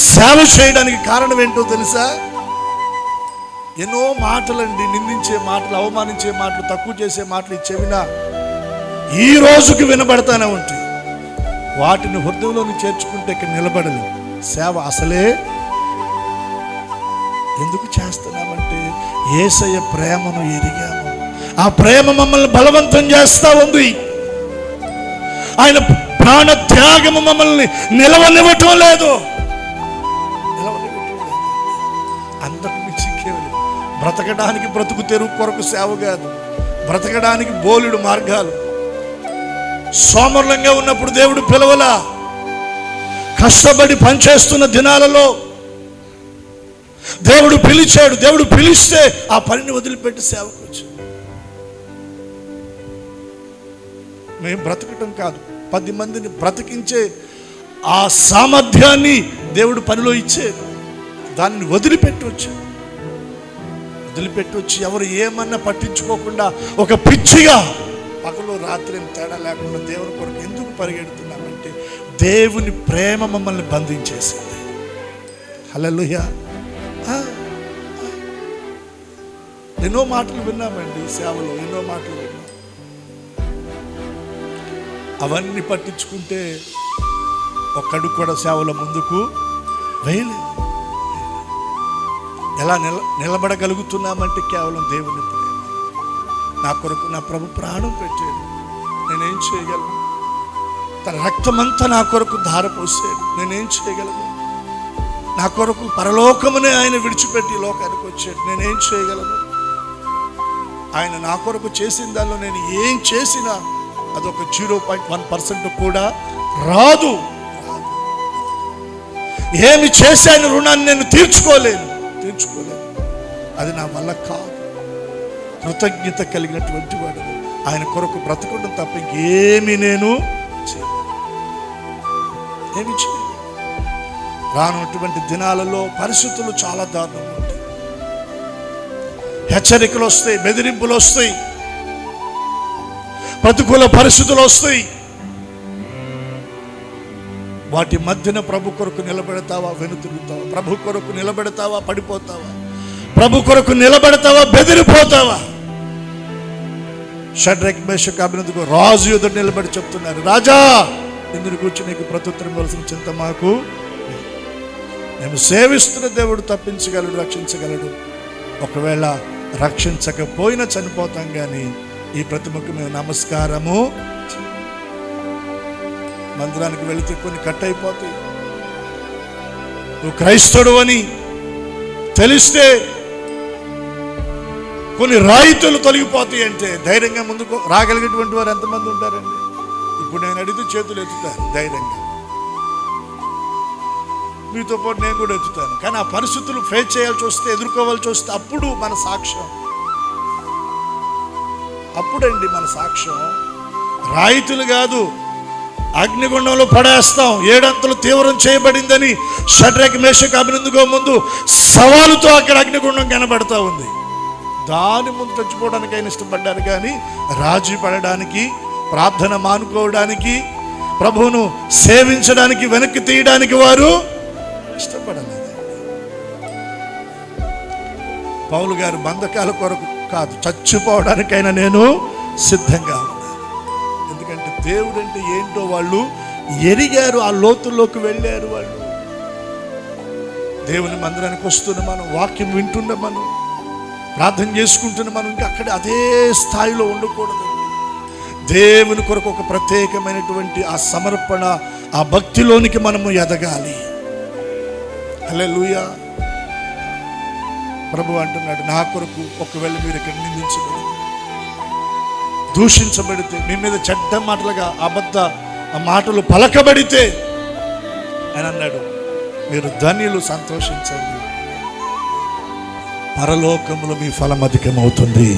సేవ చేయడానికి కారణం ఏంటో తెలుసా? ఎన్నో మాటలండి, నిందించే మాటలు, అవమానించే మాటలు, తక్కువ చేసే మాటలు చెవినా ఈ రోజుకి వినబడతానే ఉంటాయి. వాటిని హృదయంలోని చేర్చుకుంటే ఇక్కడ నిలబడలేదు. సేవ అసలే ఎందుకు చేస్తున్నామంటే యేసయ్య ప్రేమను ఎరిగాము. ఆ ప్రేమ మమ్మల్ని బలవంతం చేస్తా ఉంది. ఆయన ప్రాణ త్యాగము మమ్మల్ని నిలవనివ్వటం లేదు. అంతకు మించి కేవలం బ్రతకడానికి బ్రతుకు తెరువు కొరకు సేవ కాదు, బ్రతకడానికి బోలెడు మార్గాలు. సోమరులంగా ఉన్నప్పుడు దేవుడు పిలవలా. కష్టపడి పనిచేస్తున్న దినాలలో దేవుడు పిలిచాడు. దేవుడు పిలిస్తే ఆ పనిని వదిలిపెట్టి సేవకు వచ్చాడు. మేము బ్రతకటం కాదు, 10 మందిని బ్రతికించే ఆ సామర్థ్యాన్ని దేవుడు పనిలో ఇచ్చేది. దాన్ని వదిలిపెట్టి వచ్చి ఎవరు ఏమన్నా పట్టించుకోకుండా ఒక పిచ్చిగా పగలు రాత్రి తేడా లేకుండా దేవుని కొరకు ఎందుకు పరిగెడుతున్నామంటే దేవుని ప్రేమ మమ్మల్ని బంధించేసింది. హల్లెలూయా. ఎన్నో మాటలు విన్నామండి సేవలో, ఎన్నో మాటలు విన్నాం. అవన్నీ పట్టించుకుంటే ఒక్కడు కూడా సేవలో ముందుకు వేయలేదు. ఎలా నిలబడగలుగుతున్నామంటే కేవలం దేవుని ప్రేమ. నా కొరకు నా ప్రభు ప్రాణం పెట్టాడు, నేనేం చేయగలను? తన రక్తమంతా నా కొరకు ధారపోసాడు, నేనేం చేయగలను? నా కొరకు పరలోకమునే ఆయన విడిచిపెట్టి లోకానికి వచ్చాడు, నేనేం చేయగలను? ఆయన నా కొరకు చేసిన దానిలో నేను ఏం చేసినా అదొక 0.1% కూడా రాదు. ఏమి చేశాను రుణాన్ని నేను తీర్చుకోలేను. అది నా వల్ల కాదు. కృతజ్ఞత కలిగినటువంటి వాడు ఆయన కొరకు బ్రతకడం తప్ప ఇంకేమి నేను ఏమి చేయను. రానున్నటువంటి దినాలలో పరిస్థితులు చాలా దారుణంగా ఉంటాయి. హెచ్చరికలు వస్తాయి, బెదిరింపులు వస్తాయి, ప్రతికూల పరిస్థితులు వస్తాయి. వాటి మధ్యన ప్రభు కొరకు నిలబెడతావా, వెనుతిరుగుతావా? ప్రభు కొరకు నిలబెడతావా, పడిపోతావా? ప్రభు కొరకు నిలబెడతావా, బెదిరిపోతావా? షడ్రక్ మేషక్ అబేద్నెగో రాజు ఎదురు నిలబడి చెప్తున్నారు, రాజా ఇందుని గురించి నీకు ప్రత్యుత్తరం ఇవ్వాల్సిన చింత మాకు. మేము సేవిస్తున్న దేవుడు తప్పించగలడు, రక్షించగలడు. ఒకవేళ రక్షించకపోయినా చనిపోతాం, కానీ ఈ ప్రతిమకు మేము నమస్కారము. మందిరానికి వెళితే కొన్ని కట్ అయిపోతాయి. నువ్వు క్రైస్తవుడు అని తెలిస్తే కొన్ని రాయితీలు తొలగిపోతాయి. అంటే ధైర్యంగా ముందుకు రాగలిగేటువంటి వారు ఎంతమంది ఉంటారండి? ఇప్పుడు నేను అడిగితే చేతులు ఎత్తుతారు ధైర్యంగా, మీతో పాటు నేను కూడా ఎత్తుతాను. కానీ ఆ పరిస్థితులు ఫేస్ చేయాల్సి వస్తే, ఎదుర్కోవాల్సి వస్తే అప్పుడు మన సాక్ష్యం, అప్పుడండి మన సాక్ష్యం. రాయితీలు కాదు, అగ్నిగుండంలో పడేస్తాం, 7 అంతలు తీవ్రం చేయబడిందని షడ్రక్ మేషక్ అబేద్నెగో ముందు సవాలుతో అక్కడ అగ్నిగుండం కనబడతా ఉంది. దాని ముందు చచ్చిపోవడానికి ఆయన ఇష్టపడ్డారు, కానీ రాజీ పడడానికి, ప్రార్థన మానుకోవడానికి, ప్రభువును సేవించడానికి, వెనక్కి తీయడానికి వారు ఇష్టపడలేదు. పౌలు గారు బంధకాల కొరకు కాదు, చచ్చిపోవడానికైనా నేను సిద్ధంగా ఉన్నాను. ఎందుకంటే దేవుడు అంటే ఏంటో వాళ్ళు ఎరిగారు, ఆ లోతుల్లోకి వెళ్ళారు. వాళ్ళు దేవుని మందిరానికి వస్తున్న మనం, వాక్యం వింటున్న మనం, ప్రార్థన చేసుకుంటున్న మనం ఇంకా అక్కడ అదే స్థాయిలో ఉండకూడదు. దేవుని కొరకు ఒక ప్రత్యేకమైనటువంటి ఆ సమర్పణ, ఆ భక్తిలోనికి మనము ఎదగాలి. హల్లెలూయా. ప్రభు అంటున్నాడు, నా కొరకు ఒకవేళ మీరు ఇక్కడ నిందించబడి, దూషించబడితే, మీ మీద చెడ్డ మాటలుగా అబద్ధ మాటలు పలకబడితే, ఆయన అన్నాడు, మీరు ధన్యులు, సంతోషించండి, పరలోకములో మీ ఫలం అధికమవుతుంది.